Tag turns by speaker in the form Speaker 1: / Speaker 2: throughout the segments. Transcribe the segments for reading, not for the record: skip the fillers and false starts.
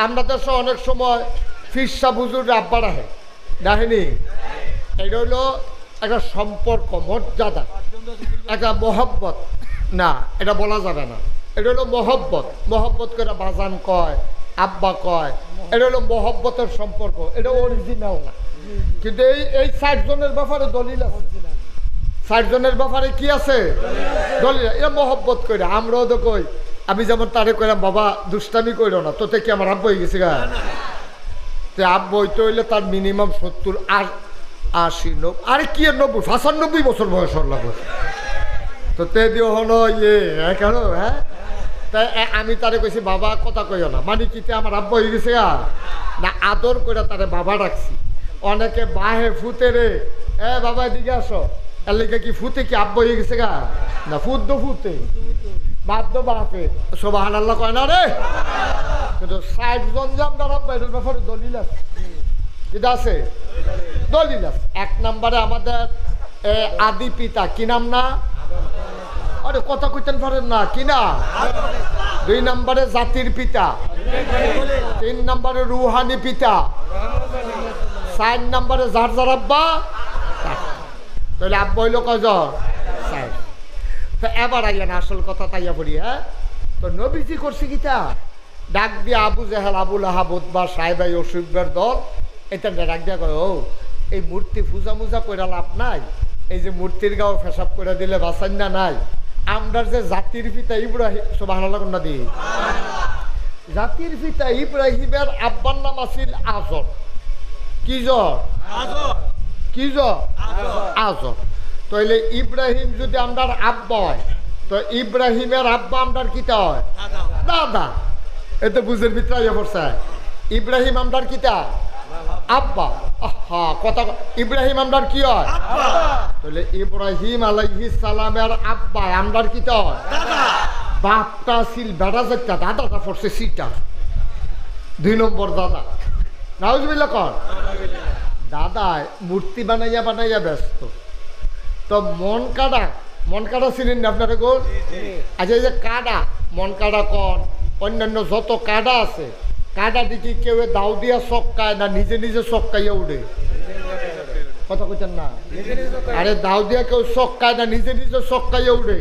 Speaker 1: আমরা দেশে অনেক সময় ফিরসা বুজুর আব্বা রাখে দেখেনি, এটা হইলো একটা সম্পর্ক, মর্যাদা, একটা মহব্বত। না, এটা বলা যাবে না, এটা হলো মহব্বত। মহব্বত করে বাজান কয়, আব্বা কয়, এটা হলো মহব্বতের সম্পর্ক, এটা অরিজিনাল না। কিন্তু এই 60 জনের ব্যাপারে দলিল আছে, 60 জনের ব্যাপারে কি আছে দলিল। এটা মহব্বত করে আমরাও তো কই। আমি যেমন তারে কইলাম, বাবা দুষ্টামি কইরো না, তোতে কি আমার আব্বা হয়ে গেছে গা? তো আব্বা হইতে হইলে তার মিনিমাম 70 আর 80 90, আরে কি 90 95 বছর বয়স লাগবে। তো তে দিও হলো ইয়ে কেন, হ্যাঁ। তাই আমি তারে কইছি, বাবা কথা কইও না, মানে কি আমার আব্বা হয়ে গেছে গা না, আদর করে তারে বাবা ডাকছি। অনেকে বাহে ফুতে রে, বাবা এদিকে আসো, এর লিগে কি ফুতে কি আব্বা হয়ে গেছে গা না, ফুট দো ফুতে, বাপ দো বাপে, সুবহানাল্লাহ কয় না রে। কিন্তু 60 জন যে আমরা আব্বা, এটার ব্যাপারে দলিল আছে, এটা আছে দলিল আছে। 1 নম্বরে আমাদের আদি পিতা, কি নাম না, আরে কথা কইতেন পারেন না, কি না। 2 নম্বরে জাতির পিতা, 3 নম্বরে রুহানি পিতা, 4 নম্বরে যার যার আব্বা। তাহলে আব্বা হইল কজন? 60। তো এবার আইয়া না আসল কথা তাইয়া পড়ি। হ্যাঁ, তো নবীজি করছে কিতা, ডাক দিয়ে আবু জেহেল, আবুল আহাব, উতবা, সাহেবা, ইউসুফের দল, এটা ডাক দিয়া কয়, ও এই মূর্তি পূজা মুজা কইরা লাভ নাই, এই যে মূর্তির গাও ফেসাব করে দিলে বাঁচান না নাই। আমরা যে জাতির পিতা ইব্রাহিম, সুবহানাল্লাহ কন্যা দি, জাতির পিতা ইব্রাহিমের আব্বার নাম আছিল আজর। কি জর? কি জর? আজর। তাইলে ইব্রাহিম যদি আমরার আব্বা হয়, তো ইব্রাহিমের আব্বা আমরার কিতা হয়? দাদা। এতে বুঝের ভিতরে ইয়ে পড়ছে, ইব্রাহিম আমরার কিতা? আব্বা। আহা, কথা, ইব্রাহিম আমরার কি হয়? তাহলে ইব্রাহিম আলাইহিস সালামের আব্বা আমরার কিতা হয়? বাপটা ছিল বেড়া যেটা, দাদাটা পড়ছে সিটা, 2 নম্বর দাদা। নাউজুবিল্লাহ কর। দাদায় মূর্তি বানাইয়া বানাইয়া ব্যস্ত। তো মন কাটা ছিলেন না আপনারা গোল? আচ্ছা, এই যে কাডা, মন কাডা কন, অন্যান্য যত কাডা আছে, কাডা দিকে কেউ দাও দিয়া চক্কায় না নিজে নিজে চক্কাইয়া উঠে? কথা কইতেন না, আরে দাও দিয়া কেউ চক্কায় না নিজে নিজে চক্কাইয়া উঠে।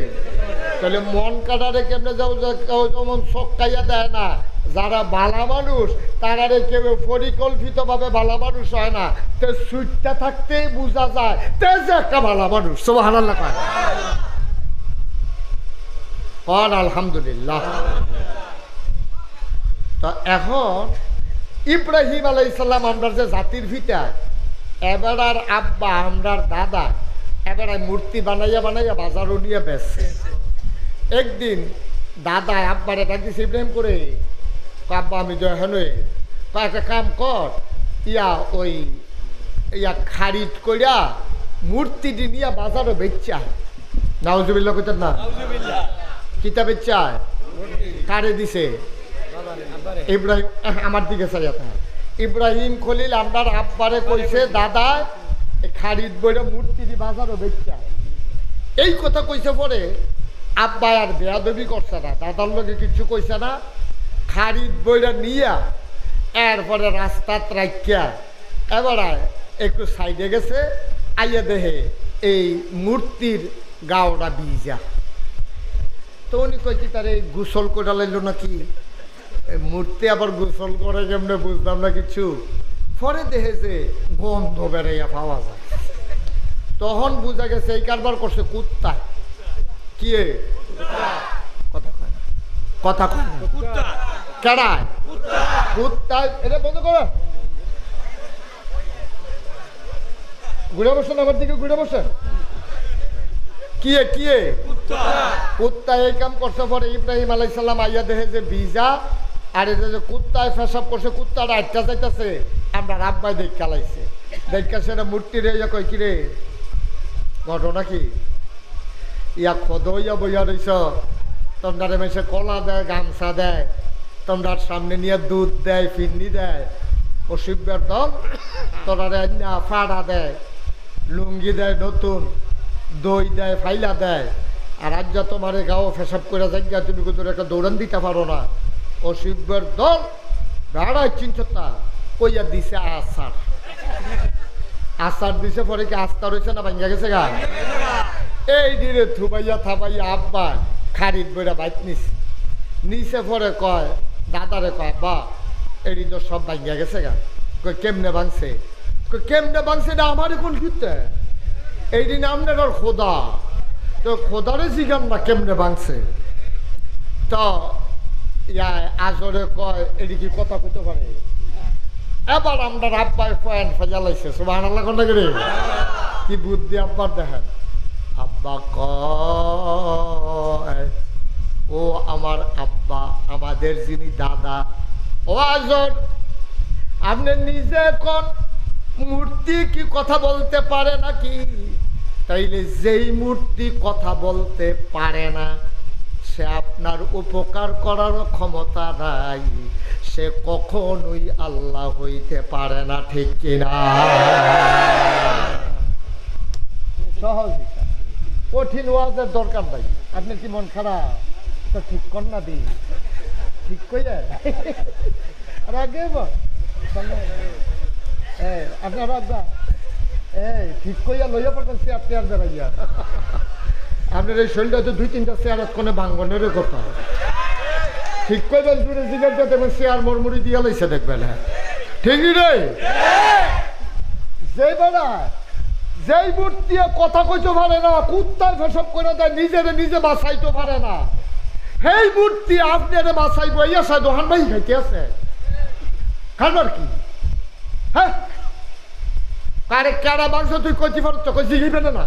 Speaker 1: তাহলে মন কাটারে কেমনে যাও, কেউ যেমন চক্কাইয়া দেয় না, যারা ভালো মানুষ তারারে কেউ পরিকল্পিতভাবে ভালো মানুষ হয় না। তে সুইটটা থাকতেই বোঝা যায় তে যে একটা ভালো মানুষ। সুবহানাল্লাহ কন, আলহামদুলিল্লাহ। তো এখন ইব্রাহিম আলাইহিস সালাম আমরার যে জাতির পিতা, এবার আর আব্বা আমরার দাদা, এবার মূর্তি বানাইয়া বানাইয়া বাজারও নিয়ে বেচছে। একদিন দাদা আব্বারে ডাক দিছে, ইব্রাহিম করে, আব্বা আমি তো হেন একটা কাম কর, ইয়া খারিদ কইরা মূর্তিটি নিয়ে বাজারও বেচা। নাউজুবিল্লাহ কইতেন না, কিতা বেচা? কারে দিছে? ইব্রাহিম। আমার দিকে চাইয়া থাকে, ইব্রাহিম খলিল আমরার আব্বারে কইছে, দাদা খারিদ বইরা মূর্তিটি বাজারও বেচা। এই কথা কইছে পরে আব্বা আর বেয়াদবি করছে না, দাদার লোকে কিছু কইছে না, খারিদ বইরা নিয়া এরপরে রাস্তাত রাখিয়া এবার একটু সাইডে গেছে, আইয়া দেহে এই মূর্তির গাওটা বিজা। তো উনি কইছি তারে গোসল করে লাইল নাকি, মূর্তি আবার গোসল করে কেমনে বুঝলাম না কিছু। পরে দেহে যে গন্ধ বেড়াইয়া পাওয়া যায়, তখন বুঝা গেছে এই কারবার করছে কুত্তা। কি কথা কয় না, কথা কয় না, কেডায়? কুত্তা। এটা বন্ধ করো, ঘুরে বসেন আমার দিকে, ঘুরে বসেন। কি কুত্তা এই কাম করছে। পরে ইব্রাহিম আলাইহিস সালাম আইয়া দেখে যে ভিজা, আর এটা যে কুত্তায় ফেসাব করছে, কুত্তাটা আটটা যাইতেছে, আমরা রাব্বাই দেখ খেলাইছে, দেখা সেটা মূর্তি রে কই, কি রে ঘটনা কি? ইয়া খদ ইয়া বইয়া রইছ, তোমরা মেশে কলা দেয়, গামছা দেয়, তোমরার সামনে নিয়ে দুধ দেয়, ফিরনি দেয়, অসিবের দল তোরারে ফাড়া দেয়, লুঙ্গি দেয় নতুন, দই দেয়, ফাইলা দেয়, আর আজ যা তোমার গাও ফেসাব করে জায়গা তুমি কিন্তু একটা দৌড়ান দিতে পারো না। অসিবের দল বেড়াই চিনছতা কইয়া দিছে আসার আসার দিছে পরে কি আস্থা রয়েছে না ভাঙ্গা গেছে গা এই দিনে থুবাইয়া থাবাইয়া আব্বা খারিদ বইরা বাইক নিচে পরে কয় দাদারে কয় আব্বা এটি তো সব ভাঙ্গা গেছে গা কই কেমনে ভাঙছে কই কেমনে ভাঙছে না আমারই কোন ক্ষেত্রে এই দিন আপনার আর খোদা তো খোদারে জিগান না কেমনে ভাঙছে তো ইয়া আজরে কয় এটি কি কথা কইতে পারে এবার আমরা আব্বাই ফ্যান ফেজালাইছে সুবহানাল্লাহ কোন করে কি বুদ্ধি আব্বার দেখেন আব্বা কয় ও আমার আব্বা আমাদের যিনি দাদা ও আজর আপনি নিজে কোন মূর্তি কি কথা বলতে পারে নাকি তাইলে যেই মূর্তি কথা বলতে পারে না সে আপনার উপকার করার ক্ষমতা নাই সে কখনোই আল্লাহ হইতে পারে না ঠিক কিনা সহজ কঠিন ওয়াজের দরকার নাই আপনি কি মন খারাপ তো ঠিক কর না দি ঠিক কইয়া আর আগে আপনার ঠিক কইয়া লইয়া পড়বেন চেয়ার টেয়ার বেড়াইয়া আপনার এই শরীরটা তো 2-3টা চেয়ার কোনে ভাঙ্গনের কথা ঠিক কইবেন দূরে জিগার দিয়ে দেখবেন চেয়ার মরমুড়ি দিয়া লাইছে দেখবেন হ্যাঁ ঠিকই রে যেই বেড়া যেই মূর্তি কথা কইতে পারে না কুত্তায় ফেসব করে দেয় নিজে বাঁচাইতে পারে না সেই মূর্তি আপনারে বাঁচাইব ইয়া সাই দোহান ভাই খাইতে আছে খাবার কি হ্যাঁ কারে কারা মাংস তুই কইতে পারো তো কই জিগিবে না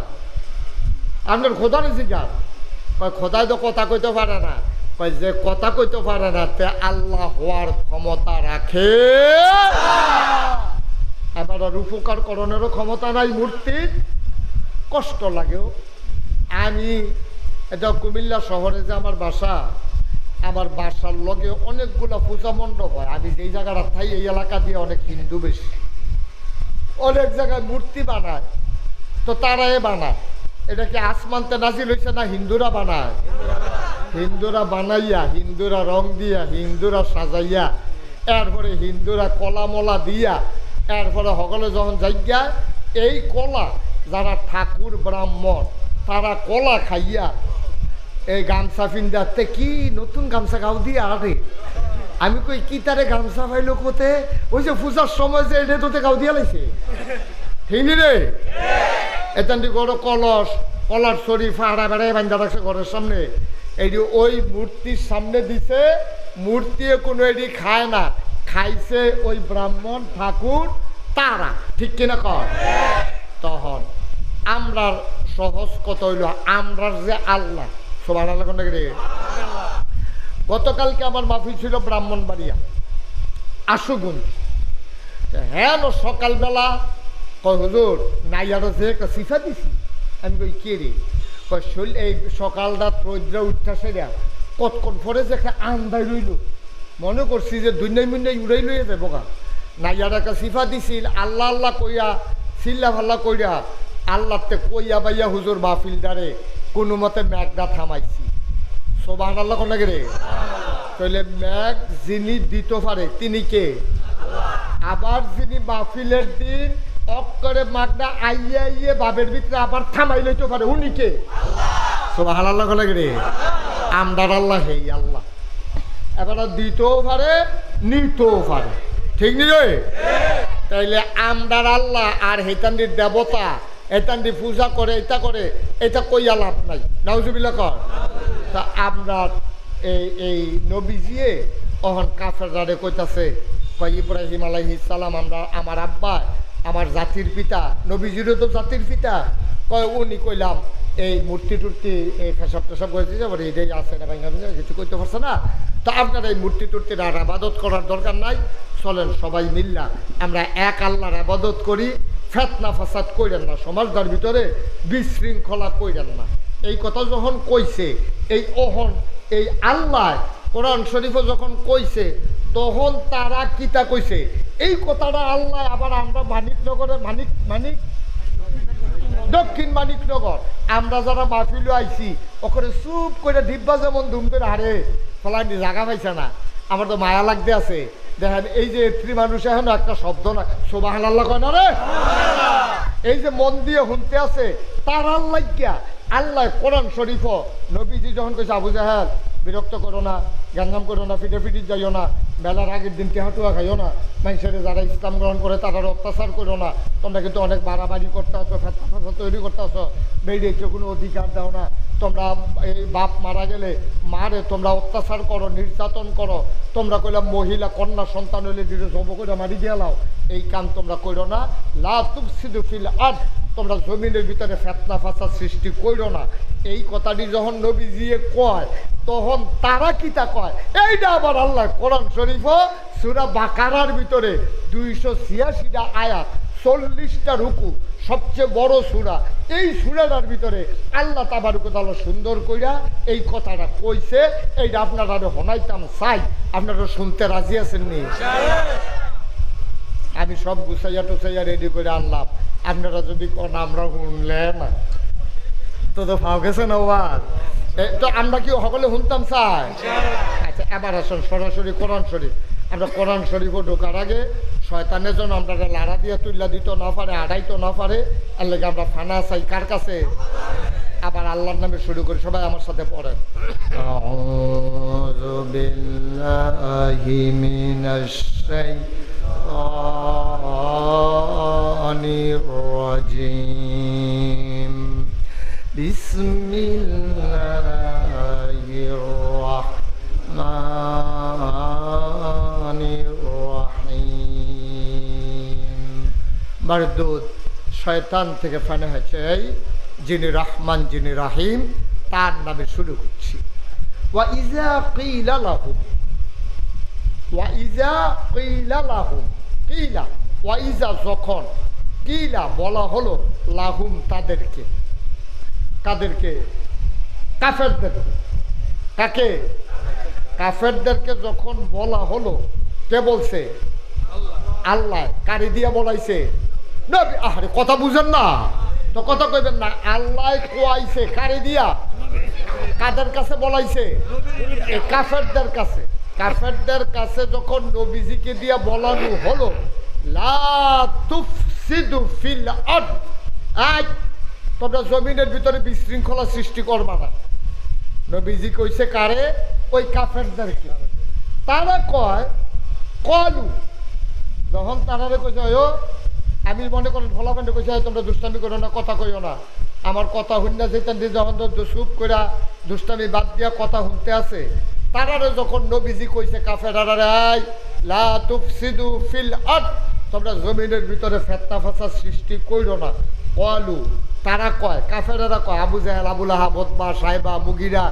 Speaker 1: আপনার খোদারে জিগার কয় খোদায় তো কথা কইতে পারে না কয় যে কথা কইতে পারে না তে আল্লাহ হওয়ার ক্ষমতা রাখে এবার আর উপকার করণেরও ক্ষমতা নাই মূর্তির কষ্ট লাগেও আমি এটা কুমিল্লা শহরে যে আমার বাসার লগে অনেকগুলো পূজা মণ্ডপ হয় আমি যেই জায়গাটা থাই এই এলাকা দিয়ে অনেক হিন্দু বেশি অনেক জায়গায় মূর্তি বানায় তো তারাই বানায় এটা কি আসমানতে নাজিল হয়েছে না হিন্দুরা বানায় হিন্দুরা বানাইয়া হিন্দুরা রং দিয়া হিন্দুরা সাজাইয়া এরপরে হিন্দুরা কলা মলা দিয়া এরপরে সকলে যখন যাইয়া এই কলা যারা ঠাকুর ব্রাহ্মণ তারা কলা খাইয়া এই গামছা পিন্ধাতে কি নতুন গামছা গাও দিয়ে আরে আমি কই কি তারে গামছা পাইলো কোতে ওই যে পূজার সময় যে এটা তোতে গাও দিয়া লাইছে ঠিক রে এতান্তি বড় কলার শরীফ আড়া বেড়াই বান্ধা রাখছে ঘরের সামনে এটি ওই মূর্তির সামনে দিছে মূর্তি কোনো এটি খায় না খাইছে ওই ব্রাহ্মণ ঠাকুর তারা ঠিক কিনা কর তখন আমরার সহজ কথা হইল আমরার যে আল্লাহ সবার আল্লাহ কোনটা রে গতকালকে আমার মাহফিল ছিল ব্রাহ্মণবাড়িয়া আশুগঞ্জ হ্যাঁ সকালবেলা কয় হুজুর নাইয়ারও যে একটা সিফা দিছি আমি কই কে রে কয় শরীর এই সকালটা রৌদ্রা উঠা সেরা কতক্ষণ পরে যে একটা আন্দাই রইল মনে করছি যে দুনিয়ায় মিন্দাই উড়াই লইয়া যাবো গা নাইয়ার একটা সিফা দিছিল আল্লাহ আল্লাহ কইয়া চিল্লা ফাল্লা কইরা আল্লাহতে কইয়া বাইয়া হুজুর মাহফিলদারে কোনো মতে ম্যাগটা থামাইছি সোবাহান আল্লাহ কোন রে তাহলে ম্যাগ যিনি দিতে পারে তিনি কে আবার যিনি মাহফিলের দিন অক্করে মাগটা আইয়ে বাবের ভিতরে আবার থামাই লইতে পারে উনি কে সোবাহান আল্লাহ কোন রে আমদার আল্লাহ হেই আল্লাহ এবার দিতেও পারে নিতেও পারে ঠিক নি রে তাইলে আমদার আল্লাহ আর হেতান্দির দেবতা এতান্দি পূজা করে এটা কইয়া লাভ নাই নাউজুবিল্লাহ কর তা আমরা এই নবীজিয়ে অহন কাফেররা কইতাছে কয় ইব্রাহিম আলাইহিস সালাম আমরা আমার আব্বা আমার জাতির পিতা নবীজিরও তো জাতির পিতা কয় উনি কইলাম এই মূর্তি টুর্তি এই ফেসব টেসব করেছে যে এটাই আছে না ভাইঙ্গা কিছু করতে পারছে না তো আপনার এই মূর্তি টুর্তির আর আবাদত করার দরকার নাই চলেন সবাই মিল্লা আমরা এক আল্লাহর আবাদত করি ফেতনা ফাসাদ কইরেন না সমাজটার ভিতরে বিশৃঙ্খলা কইরেন না এই কথা যখন কইছে এই আল্লাহ কোরআন শরীফে যখন কইছে তখন তারা কিতা কইছে এই কথাটা আল্লাহ আবার আমরা মানিকনগরে মানিক দক্ষিণ মানিকনগর আমরা যারা মাহফিলে আইছি ওখানে চুপ করে ডিব্বা যেমন ধুম করে হারে ফলানি জায়গা পাইছে না আমার তো মায়া লাগতে আছে দেখেন এই যে এত্রি মানুষ এখন একটা শব্দ না সুবহানাল্লাহ কয় না রে, এই যে মন দিয়ে শুনতে আছে তার আল্লাহ গিয়া আল্লাহ কোরআন শরীফ নবীজি যখন কইছে আবু জাহেল বিরক্ত করো না, গ্যাঞ্জাম করো না, ফিটে যাইও না, বেলার আগের দিন টেহাটুয়া খাইও না, মানুষের যারা ইসলাম গ্রহণ করে তারা অত্যাচার করো না, তোমরা কিন্তু অনেক বাড়াবাড়ি করতে আসো, ফেতনা ফাসাদ তৈরি করতে আসো, বেরিয়েছো কোনো অধিকার দাও না, তোমরা এই বাপ মারা গেলে মারে তোমরা অত্যাচার করো, নির্যাতন করো, তোমরা কইলাম মহিলা কন্যা সন্তান হইলে দিলে জব করে মারি দিয়ে লাও, এই কাম তোমরা করো না, লা তুফসিদু ফিল আরদ, তোমরা জমিনের ভিতরে ফেতনা ফাসাদ সৃষ্টি করো না। এই কথাটি যখন নবীজি কয় তখন তারা কিতা কয়, এইটা আবার আল্লাহ কোরআন শরীফ সূরা বাকারার ভিতরে 286টা আয়াত 40টা রুকু, সবচেয়ে বড় সূরা, এই সূরাটার ভিতরে আল্লাহ তাবারক ওয়া তাআলা সুন্দর কইরা এই কথাটা কইছে। এইটা আপনারা হনাইতাম চাই, আপনারা শুনতে রাজি আছেন নি? আমি সব গুছাইয়া টুছাইয়া রেডি করে আনলাম, আপনারা যদি কোন আমরা শুনলেন তো ফাও গেছে না ওয়াজ, তো আমরা কি সকলে শুনতাম চাই? আচ্ছা এবার আসুন সরাসরি কোরআন শরীফ। আমরা কোরআন শরীফও ঢোকার আগে শয়তানের জন্য আমরা লাড়া দিয়ে তুল্লা দিত না পারে, আড়াইতো না পারে, এর লেগে আমরা ফানা চাই কার কাছে? আবার আল্লাহর নামে শুরু করি, সবাই আমার সাথে পড়েন। আউযু বিল্লাহি মিনাশ শাইতানির রাজিম। বিসমিল্লাহির রাহমানির রাহিম। মারদুদ শয়তান থেকে ফানা হয়েছে যিনি রহমান যিনি রাহিম তার নামে শুরু করছি। ওয়া ইযা কিলা লাহুম, ওয়া ইযা কিলা লাহুম, কিলা ওয়া ইযা যখন, কিলা বলা হলো, লাহুম তাদেরকে, কাদেরকে? কাফেরদেরকে। কাকে? কাফেরদেরকে যখন বলা হলো, কে বলছে? আল্লাহ। কারি দিয়া বলাইছে? নবী। আরে কথা বুঝেন না তো, কথা কইবেন না। আল্লাহ কোয়াইছে কারি দিয়া, কাদের কাছে বলাইছে? এই কাফেরদের কাছে। কাফেরদের কাছে যখন নবীজিকে দিয়া বলানো হলো, লা তুফসিদু ফিল আরদ, আজ তোমরা জমিনের ভিতরে বিশৃঙ্খলা সৃষ্টি করবা না। নবীজি কইছে কারে? ওই কাফেরদেরকে। তারা কয় কলু, যখন তারারে কইছে ও আমি মনে করেন ভোলা প্যান্ডে কইছে তোমরা দুষ্টামি করো না, কথা কইও না, আমার কথা শুননা যেতেন দিয়ে যখন চুপ করে দুষ্টামি বাদ দিয়া কথা শুনতে আছে, তারারে যখন নবীজি কইছে কাফেরারে আই লা তুফসিদু ফিল আরদ, তোমরা জমিনের ভিতরে ফেতনা ফাসাদ সৃষ্টি কইরো না। কলু তারা কয়, কাফেরেরা কয়, আবু জাহেল, আবুল আহাব, উতবা, সাইবা, মুগিরা,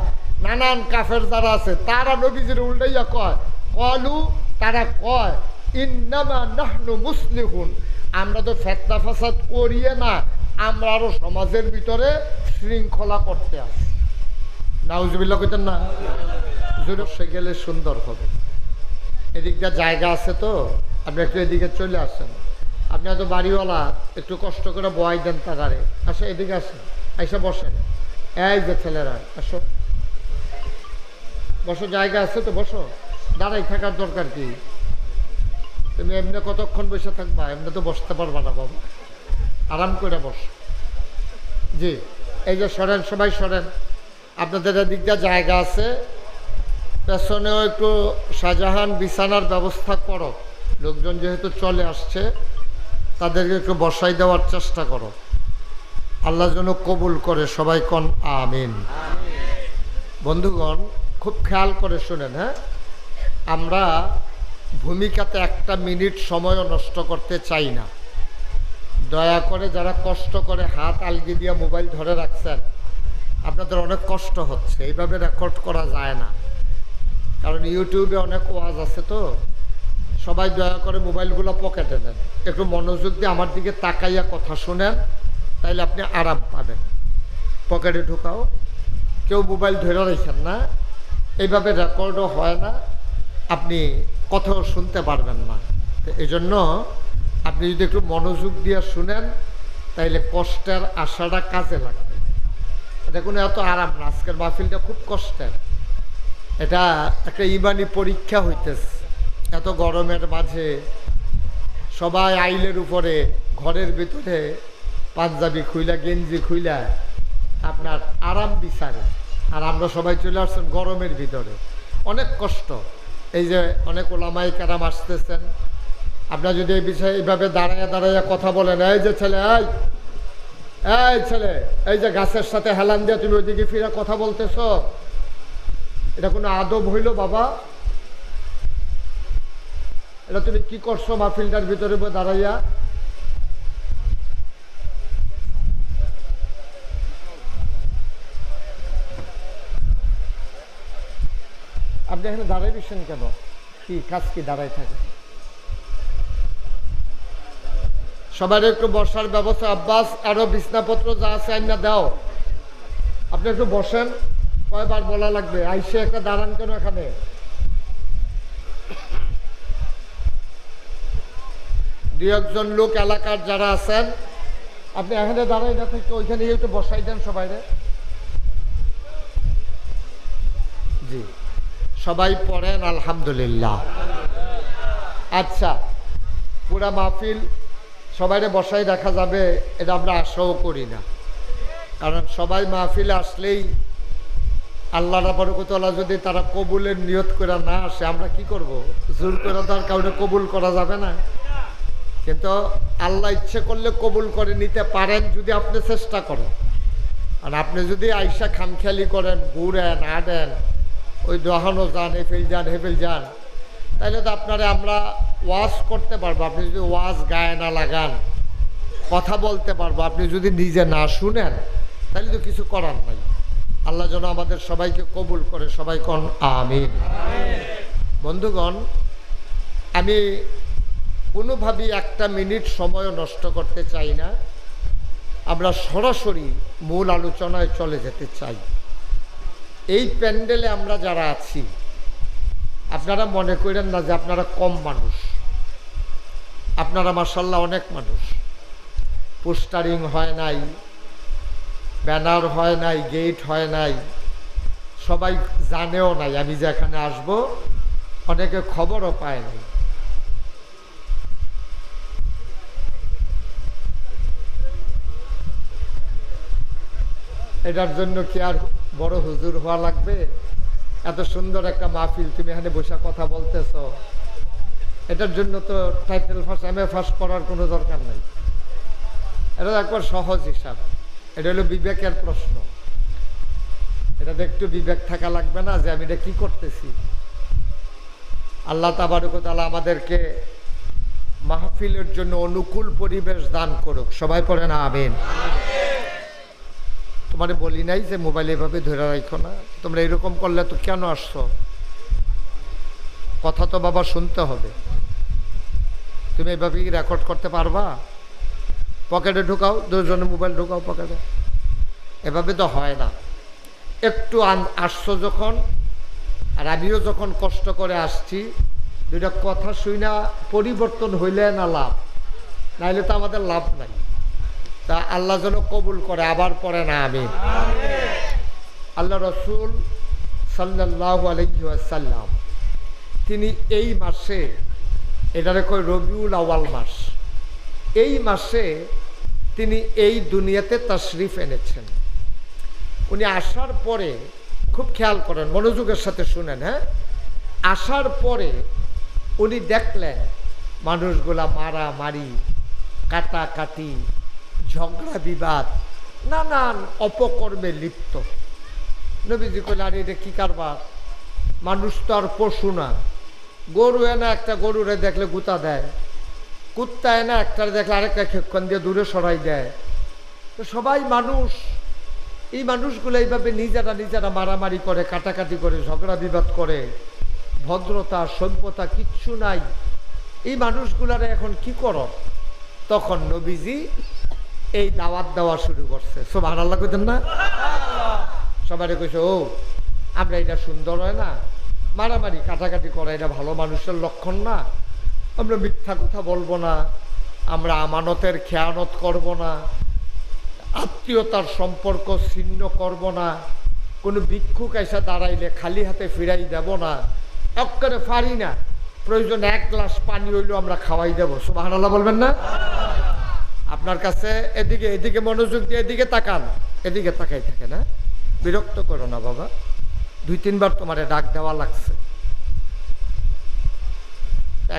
Speaker 1: নানান কাফের যারা আছে তারা নবীজির উল্টাইয়া কয়, কলু তারা কয় ইন্নামা নাহনু মুসলিহুন, আমরা তো ফেতনা ফাসাদ করিয়ে না, আমরা আরো সমাজের ভিতরে শৃঙ্খলা করতে আসি। নাউজুবিল্লাহ কইতেন না? জোরে গেলে সুন্দর হবে। এদিকটা জায়গা আছে তো, আপনি একটু এদিকে চলে আসেন। আপনি এত বাড়িওয়ালা, একটু কষ্ট করে বয়াই দেন তাগারে। আসো এদিকে আসেন, এসে বসেন। এই যে ছেলেরা আসো, বসো, জায়গা আছে তো বসো। দাঁড়াই থাকার দরকার কি? তুমি এমনি কতক্ষণ বসে থাকবা? এমনি তো বসতে পারবা না বাবা, আরাম করে বস। জি এই যে সরেন, সবাই সরেন। আপনাদের এদিকটা জায়গা আছে, পেছনেও একটু শাহজাহান বিছানার ব্যবস্থা করো। লোকজন যেহেতু চলে আসছে তাদেরকে একটু বসাই দেওয়ার চেষ্টা করো। আল্লাহ যেন কবুল করে, সবাই কন আমিন। বন্ধুগণ খুব খেয়াল করে শুনেন, হ্যাঁ, আমরা ভূমিকাতে একটা মিনিট সময়ও নষ্ট করতে চাই না। দয়া করে যারা কষ্ট করে হাত আলগি দিয়ে মোবাইল ধরে রাখছেন, আপনাদের অনেক কষ্ট হচ্ছে, এইভাবে রেকর্ড করা যায় না, কারণ ইউটিউবে অনেক ওয়াজ আছে তো। সবাই দয়া করে মোবাইলগুলো পকেটে নেন, একটু মনোযোগ দিয়ে আমার দিকে তাকাইয়া কথা শুনেন, তাইলে আপনি আরাম পাবেন। পকেটে ঢুকাও, কেউ মোবাইল ধরে রাখেন না, এইভাবে রেকর্ডও হয় না, আপনি কথাও শুনতে পারবেন না। তো এই জন্য আপনি যদি একটু মনোযোগ দিয়ে শুনেন তাইলে কষ্টের আশাটা কাজে লাগবে। এটা কোনো এত আরাম না, আজকের মাহফিলটা খুব কষ্টের। এটা একটা ইমানি পরীক্ষা হইতেছে। এত গরমের মাঝে সবাই আইলের উপরে ঘরের ভিতরে পাঞ্জাবি খুইলা গেঞ্জি খুইলা আপনার আরাম বিচারে, আর আমরা সবাই চলে আসছেন গরমের ভিতরে, অনেক কষ্ট। এই যে অনেক ওলামাই কারাম আসতেছেন, আপনারা যদি এই বিষয়ে এইভাবে দাঁড়াইয়া দাঁড়াইয়া কথা বলেন, এই যে ছেলে, এই ছেলে, এই যে গাছের সাথে হেলান দিয়ে তুমি ওইদিকে ফিরে কথা বলতেছ, এটা কোনো আদব হইল বাবা? এটা তুমি কি করছো মাহফিলটার ভিতরে দাঁড়াইয়া? আপনি এখানে দাঁড়াই দিচ্ছেন কেন? কি কাজ কি দাঁড়াই থাকে? সবার একটু বসার ব্যবস্থা। আব্বাস, আরো বিছনাপত্র যা আছে আইনা দাও। আপনি একটু বসেন। কয়বার বলা লাগবে? আইসে একটা দাঁড়ান কেন এখানে? দুই একজন লোক এলাকার যারা আছেন, আপনি এখানে দাঁড়াই না থেকে ওইখানে একটু বসাই দেন সবাই। জি, সবাই পড়েন আলহামদুলিল্লাহ। আচ্ছা, পুরা মাহফিল সবাইরে বসাই রাখা যাবে এটা আমরা আশাও করি না, কারণ সবাই মাহফিলে আসলেই আল্লাহ বরকতওয়ালা যদি তারা কবুলের নিয়ত করে না আসে, আমরা কি করব? জোর করে তো আর কাউকে কবুল করা যাবে না। কিন্তু আল্লাহ ইচ্ছে করলে কবুল করে নিতে পারেন যদি আপনি চেষ্টা করেন। আর আপনি যদি আইসা খামখেয়ালি করেন, ঘুরেন, আডেন, ওই দোহানো যান, হেফিল যান, হেফিল যান, তাহলে তো আপনারা আমরা ওয়াজ করতে পারবো। আপনি যদি ওয়াজ গায়ে না লাগান, কথা বলতে পারবো, আপনি যদি নিজে না শুনেন, তাহলে তো কিছু করার নাই। আল্লাহ যেন আমাদের সবাইকে কবুল করে, সবাই কোন আমিন। বন্ধুগণ, আমি কোনোভাবেই একটা মিনিট সময়ও নষ্ট করতে চাই না। আমরা সরাসরি মূল আলোচনায় চলে যেতে চাই। এই প্যান্ডেলে আমরা যারা আছি, আপনারা মনে করেন না যে আপনারা কম মানুষ। আপনারা মাশাআল্লাহ অনেক মানুষ। পোস্টারিং হয় নাই, ব্যানার হয় নাই, গেট হয় নাই, সবাই জানেও নাই আমি যে এখানে আসব, অনেকে খবরও পায় নাই। এটার জন্য কি আর বড় হুজুর হওয়া লাগবে? এত সুন্দর একটা মাহফিল, তুমি এখানে বসে কথা বলতেছ, এটার জন্য তো টাইটেল ফার্স্ট, MA ফার্স্ট করার কোনো দরকার নাই। এটা একবার সহজ হিসাব। এটা হলো বিবেকের প্রশ্ন। এটাতে একটু বিবেক থাকা লাগবে না যে আমি এটা কি করতেছি? আল্লাহ তাবারক ওয়া তাআলা আমাদেরকে মাহফিলের জন্য অনুকূল পরিবেশ দান করুক। সবাই পড়েন আমিন। তোমারে বলি নাই যে মোবাইল এভাবে ধরে রাখো না, তোমরা এরকম করলে তো কেন আসছো? কথা তো বাবা শুনতে হবে। তুমি এভাবে কি রেকর্ড করতে পারবা? পকেটে ঢুকাও, দুজনের মোবাইল ঢুকাও পকেটে, এভাবে তো হয় না। একটু আসছো যখন, আর আমিও যখন কষ্ট করে আসছি, দুইটা কথা শুই না পরিবর্তন হইলে না লাভ, নাইলে তো আমাদের লাভ নাই। তা আল্লাহ যেন কবুল করে। আবার পড়ে না আমিন। আল্লাহ রসুল সাল্লাল্লাহু আলাইহি ওয়াসাল্লাম তিনি এই মাসে, এটারে কয় রবিউল আউয়াল মাস, এই মাসে তিনি এই দুনিয়াতে তাশরিফ এনেছেন। উনি আসার পরে, খুব খেয়াল করেন, মনোযোগের সাথে শুনেন, হ্যাঁ, আসার পরে উনি দেখলেন মানুষগুলা মারামারি, কাটাকাটি, ঝগড়া বিবাদ, নানান অপকর্মে লিপ্ত। নবীজি কইলেন, আর এটা কি কারবার? মানুষ তো আর পশু না। গরু এনে একটা গরুরে দেখলে গুতা দেয়, কুত্তা এনে একটা দেখলে আরেকটা খেক্ষণ দিয়ে দূরে সরাই দেয়। তো সবাই মানুষ। এই মানুষগুলো এইভাবে নিজেরা নিজেরা মারামারি করে, কাটাকাটি করে, ঝগড়া বিবাদ করে, ভদ্রতা সভ্যতা কিচ্ছু নাই। এই মানুষগুলারে এখন কি করো? তখন নবীজি এই দাওয়াত দেওয়া শুরু করছে। সুবহানাল্লাহ কইতেন না? সবাই কইছে, ও আমরা এটা সুন্দর হয় না, মারামারি কাটাকাটি করা এটা ভালো মানুষের লক্ষণ না। আমরা মিথ্যা কথা বলবো না, আমরা আমানতের খেয়ানত করব না, আত্মীয়তার সম্পর্ক ছিন্ন করব না, কোনো ভিক্ষুক এসে দাঁড়াইলে খালি হাতে ফিরাই দেব না। একেবারে পারি না, প্রয়োজন 1 গ্লাস পানি হইলেও আমরা খাওয়াই দেবো। সুবহানাল্লাহ বলবেন না? আপনার কাছে এদিকে এদিকে মনোযোগ দিয়ে এদিকে তাকান, এদিকে তাকাই থাকে না, বিরক্ত করো না বাবা, 2-3 বার তোমারে ডাক দেওয়া লাগছে।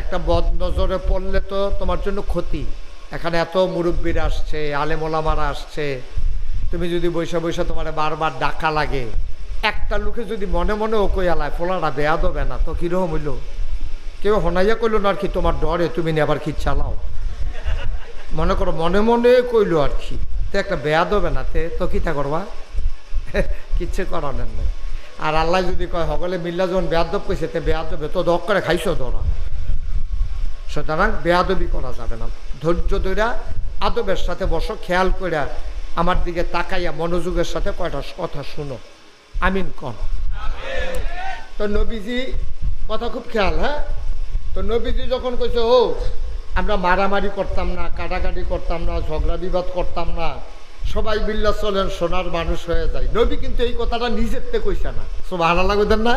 Speaker 1: একটা বদ নজরে পড়লে তো তোমার জন্য ক্ষতি। এখানে এত মুরব্বীরা আসছে, আলেম ওলামারা আসছে, তুমি যদি বৈশা বৈশা তোমার বারবার ডাকা লাগে, একটা লোকে যদি মনে মনে ও কইয়ালায় ফোলাটা বেয়া দেবে না তো কীরকম হইল? কেউ হনাইয়া কইল না আর কি, তোমার ডরে তুমি নিয়ে আবার কি চালাও, মনে করো মনে মনে কইলো আর কি, তো একটা বেয়া দেবে না তে তো কী তা করবা? কিচ্ছু করানোর নেই। আর আল্লাহ যদি কয় সকলে মিল্লা যখন বেয়াদব কইছে তে বেয়াদবে তো দক করে খাইছো ধরা, সুতরাং বেয়াদবি করা যাবে না। ধৈর্য ধইরা আদবের সাথে বসো, খেয়াল করে আমার দিকে তাকাইয়া মনোযোগের সাথে কয়টা কথা শুনো। আমিন কন। তো নবীজি কথা খুব খেয়াল, হ্যাঁ। তো নবীজি যখন কইছে ও আমরা মারামারি করতাম না, কাটাকাটি করতাম না, ঝগড়া বিবাদ করতাম না, সবাই বিল্লা চলেন সোনার মানুষ হয়ে যায়, নবী কিন্তু এই কথাটা নিজের থেকে কইছে না। সুবহানাল্লাহ কইতেন না?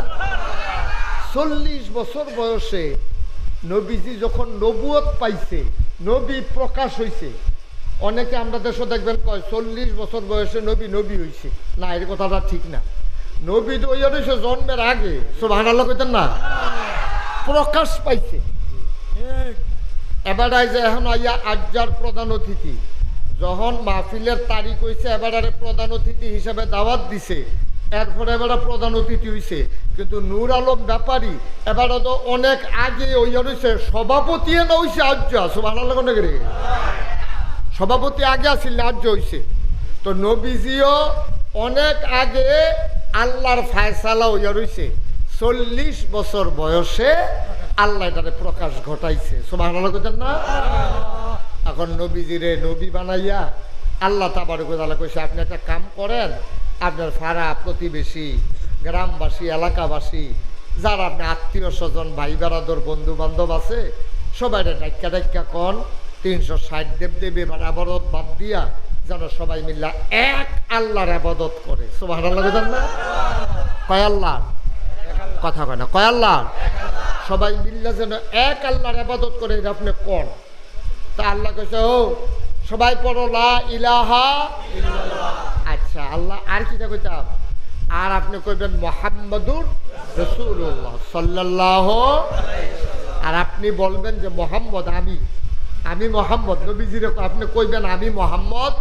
Speaker 1: 40 বছর বয়সে নবীজি যখন নবুয়ত পাইছে, নবী প্রকাশ হইছে, অনেকে আমরা দেশে দেখবেন কয় 40 বছর বয়সে নবী নবী হইছে, না এর কথাটা ঠিক না। নবী তো ওই হইছে জন্মের আগে। সুবহানাল্লাহ কইতেন না? প্রকাশ পাইছে। এবার যে এখন আইয়া আজ্জার প্রধান অতিথি, যখন মাহফিলের তারিখ হয়েছে এবারে প্রধান অতিথি হিসেবে দাওয়াত দিছে, এরপরে এবারে প্রধান অতিথি হয়েছে। কিন্তু নূর আলম ব্যাপারী এবারে তো অনেক আগে ওই হয়েছে, সভাপতি না হয়েছে আজ্জা। সুবহানাল্লাহ রে, সভাপতি আগে আসিল আজ্জ হয়েছে। তো নবীজিও অনেক আগে আল্লাহর ফায়সালা হইয়া রয়েছে, 40 বছর বয়সে আল্লাহ এটারে প্রকাশ ঘটাইছে। সুবহানাল্লাহ কইতেন না? এখন নবীজিরে নবী বানাইয়া আল্লাহ তাবারক ওয়া তাআলা কইছে আপনি একটা কাম করেন, আপনার পাড়া প্রতিবেশী, গ্রামবাসী, এলাকাবাসী, যারা আপনি আত্মীয় স্বজন, ভাই বেড়াদর, বন্ধু বান্ধব আছে, সবাই ডাক্কা ডাক্কা কন 360 দেবদেবী এবার আবাদত বাদ দিয়া যেন সবাই মিল্লা এক আল্লাহর আবাদত করে। সুবহানাল্লাহ কইতেন না? কয় আল্লাহ? কথা কয় না, কয় আল্লাহ? সবাই মিল্লা যেন এক আল্লাহর আবাদত করে, এটা আপনি কোন? তা আল্লাহ কইছে ও সবাই পড়ো লা ইলাহা ইল্লাল্লাহ। আচ্ছা আল্লাহ আর কিটা কইতাম? আর আপনি কইবেন মুহাম্মাদুর রাসূলুল্লাহ সাল্লাল্লাহু আলাইহি ওয়াসাল্লাম। আর আপনি বলবেন যে মোহাম্মদ, আমি মোহাম্মদ। নবীজিরে আপনি কইবেন আমি মোহাম্মদ,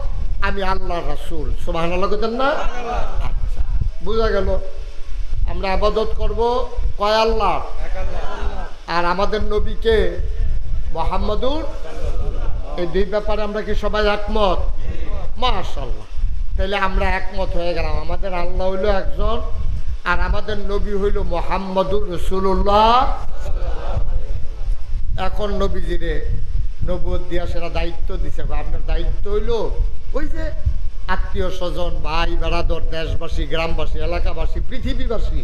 Speaker 1: আমি আল্লাহর রাসূল। সুবহানাল্লাহ কইতেন না? আচ্ছা বুঝা গেল। আমরা আবাদত করব কয় আল্লাহ? আর আমাদের নবীকে মুহাম্মাদুর, এই দুই ব্যাপারে আমরা কি সবাই একমত? মাশাআল্লাহ, তাহলে আমরা একমত হয়ে গেলাম। আমাদের আল্লাহ হইল একজন, আর আমাদের নবী হইল মুহাম্মাদুর রাসূলুল্লাহ। এখন নবীজিরে নবুয়ত দিয়া সেটা দায়িত্ব দিছে। আপনার দায়িত্ব হইল ওই যে আত্মীয় স্বজন, ভাই বেড়াদর, দেশবাসী, গ্রামবাসী, এলাকাবাসী, পৃথিবীবাসী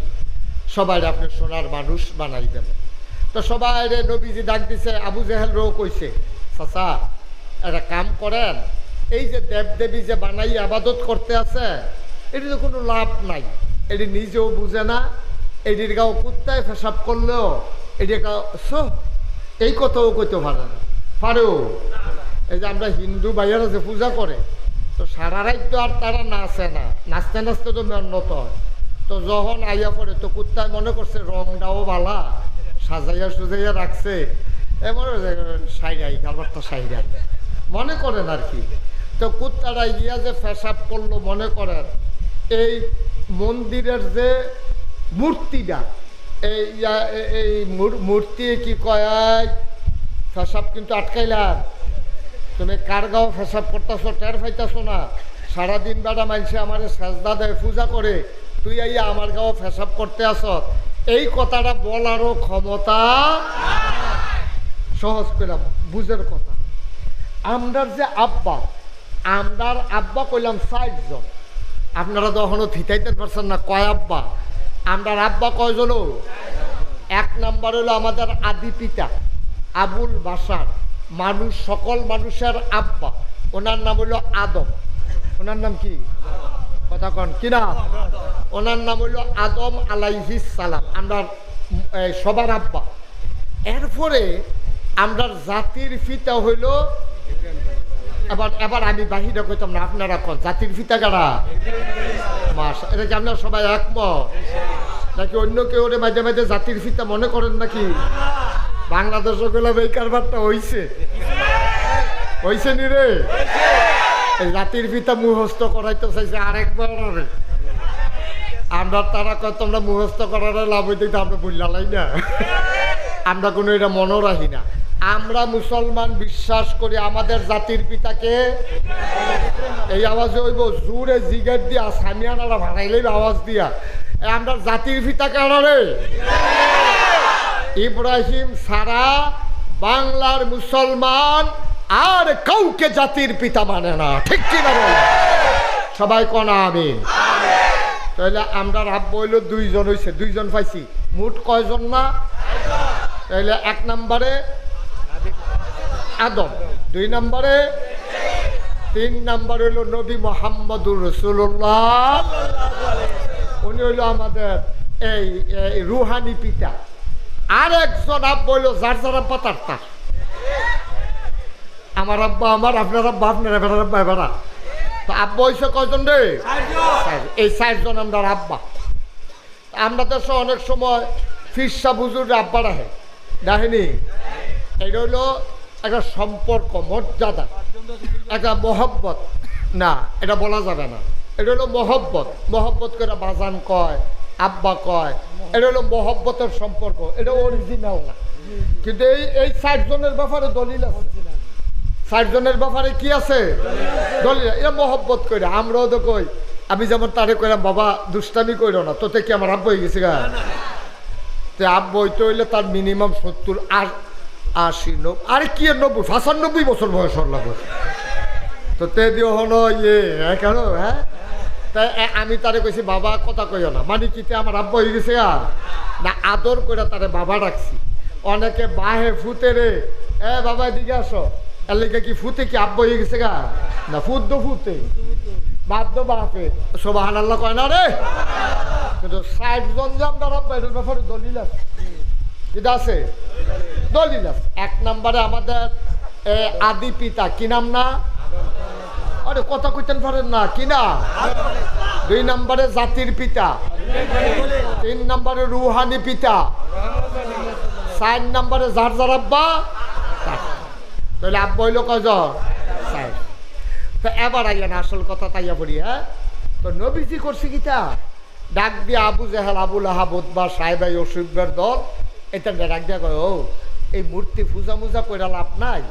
Speaker 1: সবাই আপনি সোনার মানুষ বানাইবেন। তো সবাই নবীজি ডাক দিছে, আবু জেহেল রো কইছে চাচা একটা কাম করেন, এই যে দেবদেবী যে বানাই আবাদত করতে আছে এটি তো কোনো লাভ নাই, এটি নিজেও বুঝে না, এটির গাও কুত্তায় পেশাব করলেও এটি একটা এই কথাও কইতে পারে না, পারেও। এই যে আমরা হিন্দু ভাইয়ারা যে পূজা করে, তো সারা রাত তো আর তারা নাচে না, নাচতে নাচতে তো মেহনত হয়। তো যখন আইয়া পড়ে তো কুত্তায় মনে করছে রংটাও ভালা, সাজাইয়া সুজাইয়া রাখছে, এমন সাইরাই খাবারটা সাইরাই মনে করেন আর কি। তো কুত্তাটা গিয়া যে পেশাব করলো, মনে করেন এই মন্দিরের যে মূর্তিটা, এই মূর্তি কি কয় পেশাব কিন্তু আটকাইলাম, তুমি কার গাও পেশাব করতেছ টের পাইতেছ না, সারাদিন বেড়া মানছে আমার সেজদা দেয়, পূজা করে, তুই আইয়া আমার গাও পেশাব করতে আস, এই কথাটা বলারও ক্ষমতা। সহজ করে বুঝের কথা। আমরার যে আব্বা, আমরার আব্বা কইলাম 60 জন, আপনারা তো এখনো থিতাইতে পারছেন না কয় আব্বা। আমরার আব্বা কয়জন? 1 নাম্বার হলো আমাদের আদি পিতা আবুল বাশার, মানুষ, সকল মানুষের আব্বা, ওনার নাম হইল আদম। ওনার নাম কি? কথা কন কি নাম? ওনার নাম হইল আদম আলাইহিস সালাম, আমরা সবার আব্বা। এরপরে আমরা জাতির পিতা হইল এবার আমি বাহিরে কইতাম না, আপনারা কোন জাতির পিতা কারা? মাশা, এটা কি আপনারা সবাই একমত নাকি অন্য কেউ ওরে মাঝে মাঝে জাতির পিতা মনে করেন নাকি? বাংলাদেশও গেলাম এই কারবারটা হইছে নি রে? এই জাতির পিতা মুখস্থ করাইতে চাইছে আরেকবার। আমরা তারা কয় তোমরা মুখস্থ করার লাভ হইতে আমরা বুঝলাই না, আমরা কোনো এটা মনে রাখি না। আমরা মুসলমান বিশ্বাস করি আমাদের জাতির পিতাকে। এই আওয়াজে হইব জোরে জিগের দিয়া সামিয়ানারা ভাড়াইলেই আওয়াজ দিয়া আমরা জাতির পিতাকে আনারে ইব্রাহিম সারা বাংলার মুসলমান আর কাউকে জাতির পিতা মানে না, ঠিক কিনা বলে? সবাই কনা আমিন। তাহলে আমরা আব্বা হইল দুইজন হয়েছে, দুইজন পাইছি, মোট কয়জন না? তাহলে 1 নম্বরে আদম, 2 নম্বরে, 3 নম্বর হইল নবী মুহাম্মদুর রাসূলুল্লাহ, উনি হইল আমাদের এই রুহানি পিতা। আর একজন আব্বা হইল যার যার আব্বা তার। আমার আব্বা আমার, আপনার আব্বা আপনার, এবার আব্বা এবার। তো আব্বা হয়েছে কয়জন রে? এই 4 জন আমরা আব্বা। আমরা দেশে অনেক সময় ফিরসা বুজুর্গ আব্বা রাখে, দেখেনি? এটা হইলো একটা সম্পর্ক, মর্যাদা, একটা মহব্বত। না, এটা বলা যাবে না। এটা হলো মহব্বত করে বাজান কয়, আব্বা কয়, এটা হলো মহব্বতের সম্পর্ক, এটা অরিজিনাল না। কিন্তু এই 4 জনের ব্যাপারে দলিল আছে। 4 জনের ব্যাপারে কি আছে? দলিল। এটা মহব্বত করে আমরাও তো কই। আমি যেমন তারে কইলাম বাবা দুষ্টামি কইরো না, তোতে কি আমার আব্বা হয়ে গেছে গা? তো আব্বা হইতে হইলে তার মিনিমাম 70 আর 80 90, আরে কি 90 95 বছর বয়স লাগবে। তো তে দিও হলো কেন? হ্যাঁ, তাই আমি তারে কইছি বাবা কথা কইও না, মানে কি আমার আব্বা হয়ে গেছে না? আদর করে তারে বাবা রাখছি। অনেকে বাহে ফুতে রে, বাবা এদিকে আসো, এর লেগে কি ফুতে কি আব্বা হয়ে গেছে গা? না, ফুতে বাপ তো বাপে, সুবহানাল্লাহ কয় না রে? কিন্তু 60 জন যে আপনার আব্বা, এটার ব্যাপারে দলিল আছে। এটা আছে, দলিল আছে। 1 নম্বরে আমাদের আদি পিতা, কি নাম না? আরে কথা কইতেন পারেন না, কি না? 2 নম্বরে জাতির পিতা, 3 নম্বরে রুহানি পিতা, 4 নম্বরে যার যার আব্বা তার। তাহলে আব্বা হইল কয়জন? 4। তো এবার আইয়া আসল কথা তাইয়া পড়ি। হ্যাঁ, তো নবীজি করছে কিতা? ডাক দিয়ে আবু জেহেল, আবু লাহাব, উতবা, সাহেবা, ইউসুফের দল, এটা ডাক দিয়া কয়, ও এই মূর্তি পূজা মুজা কইরা লাভ নাই।